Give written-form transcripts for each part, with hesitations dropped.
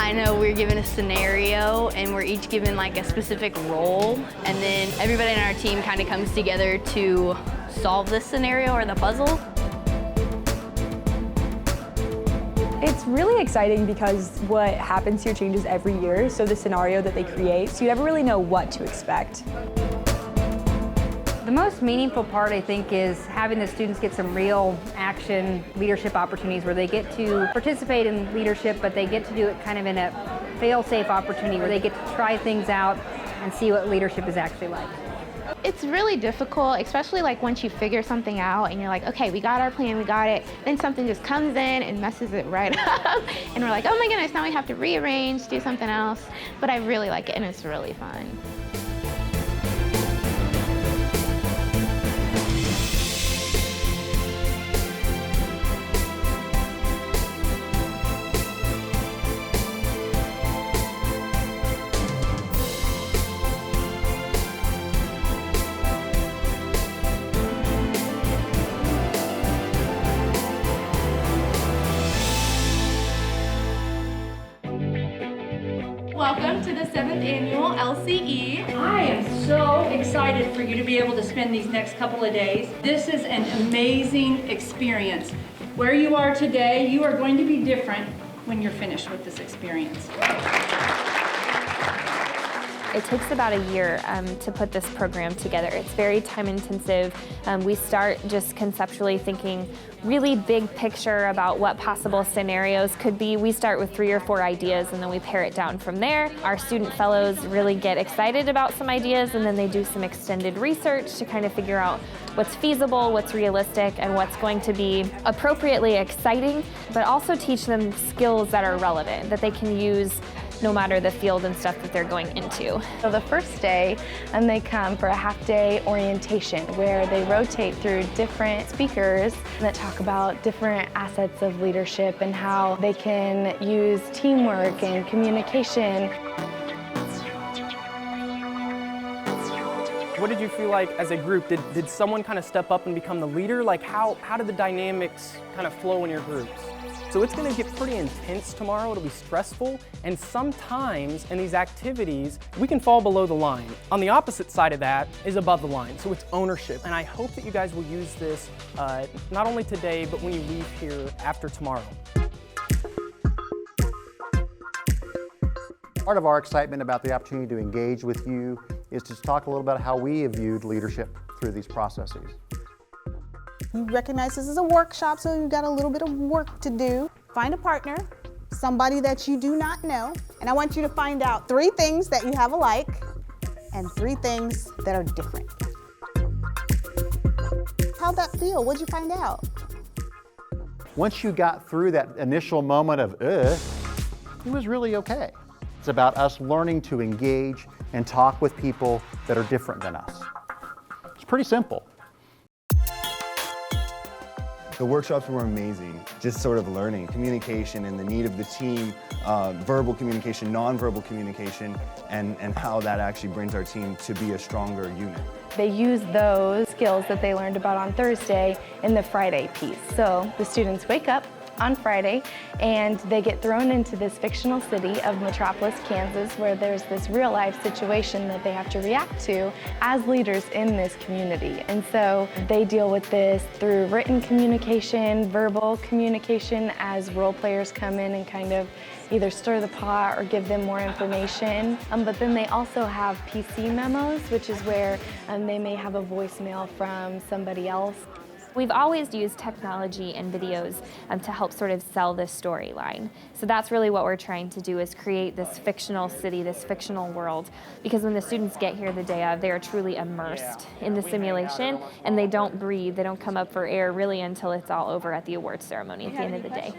I know we're given a scenario and we're each given like a specific role, and then everybody in our team kind of comes together to solve this scenario or the puzzle. It's really exciting because what happens here changes every year, so the scenario that they create, so you never really know what to expect. The most meaningful part, I think, is having the students get some real action leadership opportunities where they get to participate in leadership, but they get to do it kind of in a fail-safe opportunity where they get to try things out and see what leadership is actually like. It's really difficult, especially like once you figure something out and you're like, okay, we got our plan, we got it. Then something just comes in and messes it right up. And we're like, oh my goodness, now we have to rearrange, do something else. But I really like it and it's really fun. Welcome to the 7th Annual LCE. I am so excited for you to be able to spend these next couple of days. This is an amazing experience. Where you are today, you are going to be different when you're finished with this experience. It takes about a year to put this program together. It's very time intensive. We start just conceptually thinking really big picture about what possible scenarios could be. We start with 3 or 4 ideas and then we pare it down from there. Our student fellows really get excited about some ideas and then they do some extended research to kind of figure out what's feasible, what's realistic, and what's going to be appropriately exciting, but also teach them skills that are relevant, that they can use no matter the field and stuff that they're going into. So the first day, they come for a half-day orientation where they rotate through different speakers that talk about different assets of leadership and how they can use teamwork and communication. What did you feel like as a group? Did someone kind of step up and become the leader? Like how did the dynamics kind of flow in your groups? So it's going to get pretty intense tomorrow. It'll be stressful, and sometimes in these activities, we can fall below the line. On the opposite side of that is above the line, so it's ownership. And I hope that you guys will use this not only today, but when you leave here after tomorrow. Part of our excitement about the opportunity to engage with you is to talk a little about how we have viewed leadership through these processes. You recognize this is a workshop, so you've got a little bit of work to do. Find a partner, somebody that you do not know, and I want you to find out 3 things that you have alike and 3 things that are different. How'd that feel? What'd you find out? Once you got through that initial moment of it was really okay. It's about us learning to engage and talk with people that are different than us. It's pretty simple. The workshops were amazing, just sort of learning communication and the need of the team, verbal communication, nonverbal communication, and how that actually brings our team to be a stronger unit. They use those skills that they learned about on Thursday in the Friday piece. So the students wake up on Friday and they get thrown into this fictional city of Metropolis, Kansas, where there's this real life situation that they have to react to as leaders in this community. And so they deal with this through written communication, verbal communication as role players come in and kind of either stir the pot or give them more information. But then they also have PC memos, which is where they may have a voicemail from somebody else. We've always used technology and videos to help sort of sell this storyline. So that's really what we're trying to do, is create this fictional city, this fictional world, because when the students get here the day of, they are truly immersed in the simulation and they don't breathe, they don't come up for air really until it's all over at the awards ceremony at the end of the day.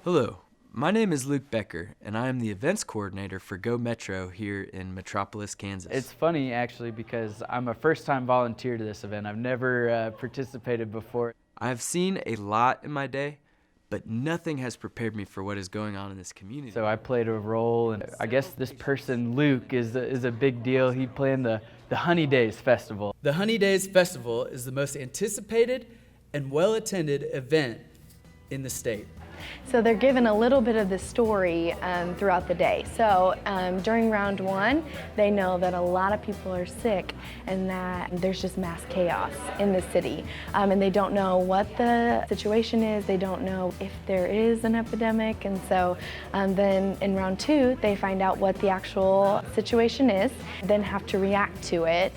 Hello. My name is Luke Becker, and I am the events coordinator for Go Metro here in Metropolis, Kansas. It's funny, actually, because I'm a first-time volunteer to this event. I've never participated before. I've seen a lot in my day, but nothing has prepared me for what is going on in this community. So I played a role, and I guess this person, Luke, is a big deal. He planned the Honey Days Festival. The Honey Days Festival is the most anticipated and well-attended event in the state. So they're given a little bit of the story throughout the day. So during round one, they know that a lot of people are sick and that there's just mass chaos in the city. And they don't know what the situation is. They don't know if there is an epidemic. And so then in round two, they find out what the actual situation is, then have to react to it.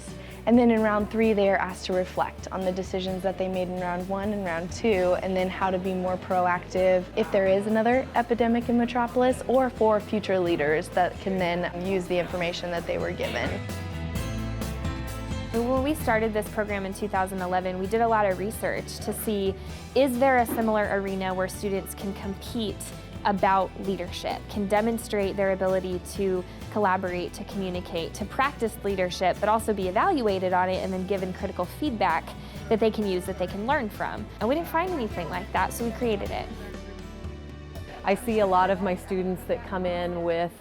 And then in round three, they are asked to reflect on the decisions that they made in round one and round two, and then how to be more proactive if there is another epidemic in Metropolis, or for future leaders that can then use the information that they were given. When we started this program in 2011, we did a lot of research to see, is there a similar arena where students can compete about leadership, can demonstrate their ability to collaborate, to communicate, to practice leadership, but also be evaluated on it and then given critical feedback that they can use, that they can learn from. And we didn't find anything like that, so we created it. I see a lot of my students that come in with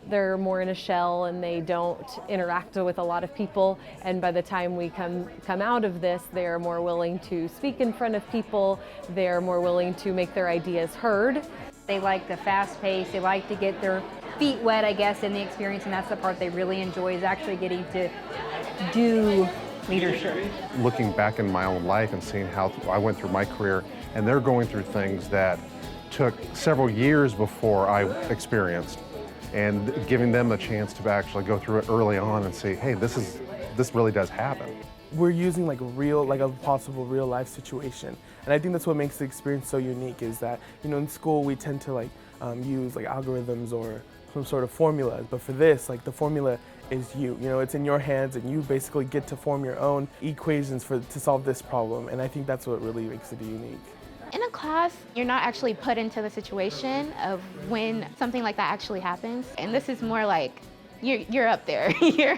they're more in a shell and they don't interact with a lot of people, and by the time we come out of this, they're more willing to speak in front of people, they're more willing to make their ideas heard. They like the fast pace, they like to get their feet wet, I guess, in the experience, and that's the part they really enjoy, is actually getting to do leadership. Looking back in my own life and seeing how I went through my career, and they're going through things that took several years before I experienced, and giving them a chance to actually go through it early on and say, hey, this really does happen. We're using like a possible real life situation. And I think that's what makes the experience so unique, is that, you know, in school we tend to use like algorithms or some sort of formulas, but for this, like, the formula is you. You know, it's in your hands, and you basically get to form your own equations to solve this problem. And I think that's what really makes it unique. In a class, you're not actually put into the situation of when something like that actually happens. And this is more like you're up there, you're,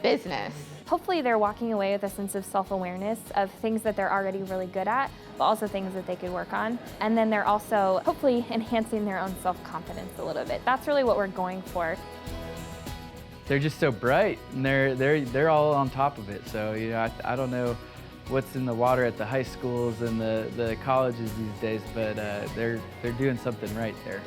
business. Hopefully they're walking away with a sense of self-awareness of things that they're already really good at, but also things that they could work on. And then they're also hopefully enhancing their own self-confidence a little bit. That's really what we're going for. They're just so bright, and they're all on top of it. So, I don't know what's in the water at the high schools and the colleges these days, but they're doing something right there.